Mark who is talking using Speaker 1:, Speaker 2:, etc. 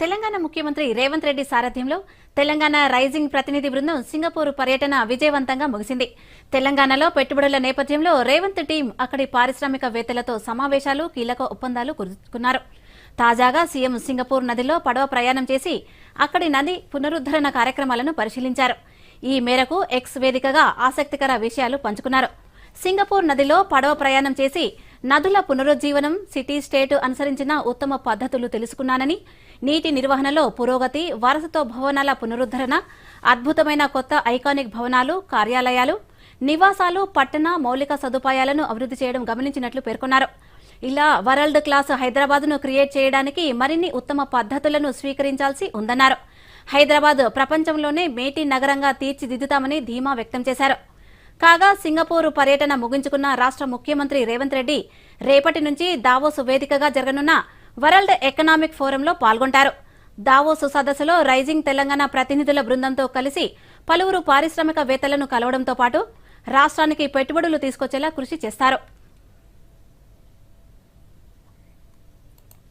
Speaker 1: తెలంగాణ ముఖ్యమంత్రి రేవంత్ రెడ్డి సారథ్యంలో తెలంగాణ రైజింగ్ ప్రతినిధి బృందం సింగపూర్ పర్యటన విజయవంతంగా ముగిసింది. తెలంగాణలో పెట్టుబడుల నేపథ్యంలో రేవంత్ టీం అక్కడి పారిశ్రామికవేత్తలతో సమావేశాలు, కీలక ఒప్పందాలు కుదుర్చుకున్నారు. తాజాగా సీఎం సింగపూర్ నదిలో పడవ ప్రయాణం చేసి అక్కడి నది పునరుద్దరణ కార్యక్రమాలను పరిశీలించారు. ఈ మేరకు ఎక్స్ వేదికగా ఆసక్తికర విషయాలు పంచుకున్నారు. సింగపూర్ నదిలో పడవ ప్రయాణం చేసి నదుల పునరుజ్జీవనం, సిటీ స్టేట్ అనుసరించిన ఉత్తమ పద్ధతులు తెలుసుకున్నానని, నీటి నిర్వహణలో పురోగతి, వారసత్వ భవనాల పునరుద్దరణ, అద్భుతమైన కొత్త ఐకానిక్ భవనాలు, కార్యాలయాలు, నివాసాలు, పట్టణ మౌలిక సదుపాయాలను అభివృద్ధి చేయడం గమనించినట్లు పేర్కొన్నారు. ఇలా వరల్డ్ క్లాస్ హైదరాబాద్ను క్రియేట్ చేయడానికి మరిన్ని ఉత్తమ పద్ధతులను స్వీకరించాల్సి ఉందన్నారు. హైదరాబాద్ ప్రపంచంలోనే మేటి నగరంగా తీర్చిదిద్దుతామని ధీమా వ్యక్తం చేశారు. కాగా సింగపూర్ పర్యటన ముగించుకున్న రాష్ట్ర ముఖ్యమంత్రి రేవంత్ రెడ్డి రేపటి నుంచి దావోస్ వేదికగా జరగనున్న వరల్డ్ ఎకనామిక్ ఫోరంలో పాల్గొంటారు. దావోస్ సదస్సులో రైజింగ్ తెలంగాణ ప్రతినిధుల బృందంతో కలిసి పలువురు పారిశ్రామికవేత్తలను కలవడంతో పాటు రాష్ట్రానికి పెట్టుబడులు తీసుకొచ్చేలా కృషి చేస్తారు.